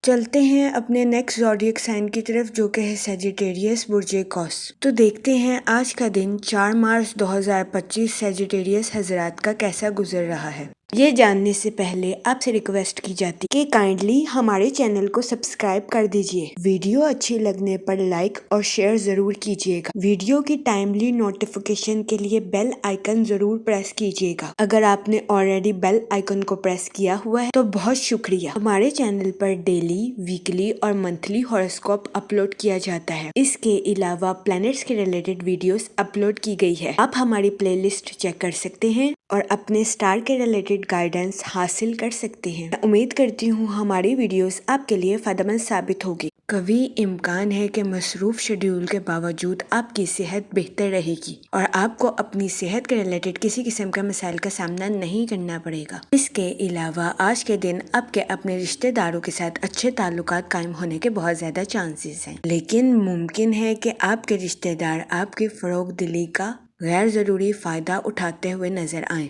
चलते हैं अपने नेक्स्ट ज़ोडिएक साइन की तरफ, जो कि है सैजिटेरियस बुर्जे कौस। तो देखते हैं आज का दिन 4 मार्च 2025 सैजिटेरियस हजरात का कैसा गुजर रहा है। ये जानने से पहले आपसे रिक्वेस्ट की जाती है कि काइंडली हमारे चैनल को सब्सक्राइब कर दीजिए। वीडियो अच्छी लगने पर लाइक और शेयर जरूर कीजिएगा। वीडियो की टाइमली नोटिफिकेशन के लिए बेल आइकन जरूर प्रेस कीजिएगा। अगर आपने ऑलरेडी बेल आइकन को प्रेस किया हुआ है तो बहुत शुक्रिया। हमारे चैनल पर डेली, वीकली और मंथली हॉरोस्कोप अपलोड किया जाता है। इसके अलावा प्लैनेट्स के रिलेटेड वीडियोस अपलोड की गई है। आप हमारी प्लेलिस्ट चेक कर सकते हैं और अपने स्टार के रिलेटेड गाइडेंस हासिल कर सकते हैं। मैं उम्मीद करती हूँ हमारी वीडियोस आपके लिए फायदेमंद साबित होगी। कभी इम्कान है कि मसरूफ शेड्यूल के बावजूद आपकी सेहत बेहतर रहेगी और आपको अपनी सेहत के रिलेटेड किसी किस्म का मसाइल का सामना नहीं करना पड़ेगा। इसके अलावा आज के दिन आपके अपने रिश्तेदारों के साथ अच्छे ताल्लुकात कायम होने के बहुत ज्यादा चांसेस हैं, लेकिन मुमकिन है कि आपके रिश्तेदार आपकी फरोग दिली का गैर जरूरी फायदा उठाते हुए नजर आए।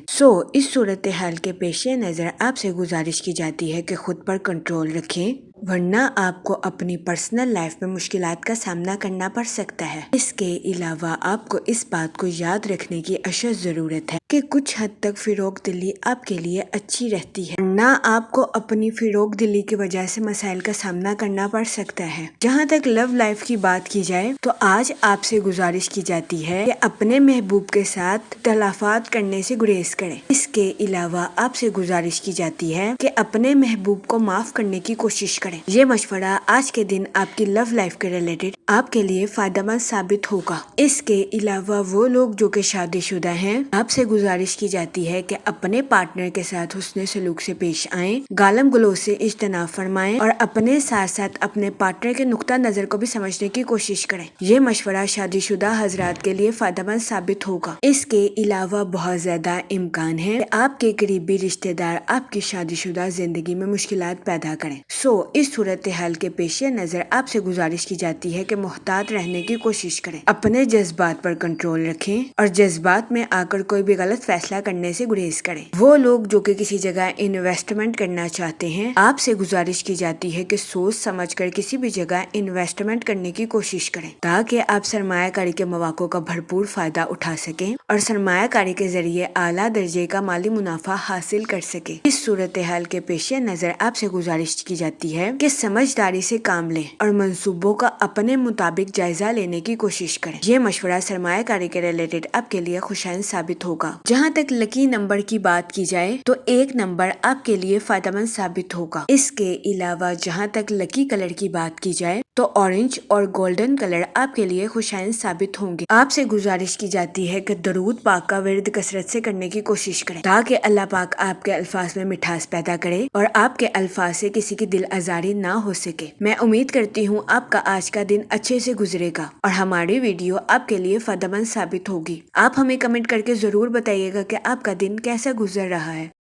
इस सूरत हाल के पेश नजर आपसे गुजारिश की जाती है कि खुद पर कंट्रोल रखें, वरना आपको अपनी पर्सनल लाइफ में मुश्किलात का सामना करना पड़ सकता है। इसके अलावा आपको इस बात को याद रखने की अशद जरूरत है कि कुछ हद तक फिरोग दिली आपके लिए अच्छी रहती है, वरना आपको अपनी फिरोग दिली की वजह से मसाइल का सामना करना पड़ सकता है। जहाँ तक लव लाइफ की बात की जाए तो आज आपसे गुजारिश की जाती है कि अपने महबूब के साथ तलाफात करने से गुरेज करें। इसके अलावा आपसे गुजारिश की जाती है कि अपने महबूब को माफ करने की कोशिश करें। ये मशवरा आज के दिन आपकी लव लाइफ के रिलेटेड आपके लिए फायदेमंद साबित होगा। इसके अलावा वो लोग जो कि शादीशुदा हैं, आपसे गुजारिश की जाती है कि अपने पार्टनर के साथ हुस्न सलूक से पेश आएं, गालम गलोच से इज्तनाब फरमाएं और अपने साथ साथ अपने पार्टनर के नुक्ता नजर को भी समझने की कोशिश करें। ये मशवरा शादीशुदा हजरात के लिए फायदेमंद साबित होगा। इसके अलावा बहुत ज्यादा इम्कान है कि आपके करीबी रिश्तेदार आपकी शादीशुदा जिंदगी में मुश्किलात पैदा करें। इस सूरत हाल के पेश नजर आपसे गुजारिश की जाती है कि मुहतात रहने की कोशिश करें, अपने जज्बात पर कंट्रोल रखें और जज्बात में आकर कोई भी गलत फैसला करने से गुरेज करें। वो लोग जो कि किसी जगह इन्वेस्टमेंट करना चाहते हैं, आपसे गुजारिश की जाती है कि सोच समझकर किसी भी जगह इन्वेस्टमेंट करने की कोशिश करें, ताकि आप सरमायाकारी के मौक़ों का भरपूर फायदा उठा सकें और सरमायाकारी के जरिए आला दर्जे का माली मुनाफा हासिल कर सके। इस सूरत हाल के पेश नजर आपसे गुजारिश की जाती है कि समझदारी से काम लें और मंसूबों का अपने मुताबिक जायजा लेने की कोशिश करें। ये मशवरा सरमायाकारी के रिलेटेड आपके लिए खुशाइन साबित होगा। जहाँ तक लकी नंबर की बात की जाए तो 1 नंबर आपके लिए फायदेमंद साबित होगा। इसके अलावा जहाँ तक लकी कलर की बात की जाए तो ऑरेंज और गोल्डन कलर आपके लिए खुशाइन साबित होंगे। आपसे गुजारिश की जाती है कि दरूद पाक का विर्द कसरत से करने की कोशिश करें, ताकि अल्लाह पाक आपके अल्फाज में मिठास पैदा करे और आपके अल्फाज से किसी की दिल आजारी ना हो सके। मैं उम्मीद करती हूँ आपका आज का दिन अच्छे से गुजरेगा और हमारी वीडियो आपके लिए फायदेमंद साबित होगी। आप हमें कमेंट करके जरूर बताइएगा कि आपका दिन कैसा गुजर रहा है।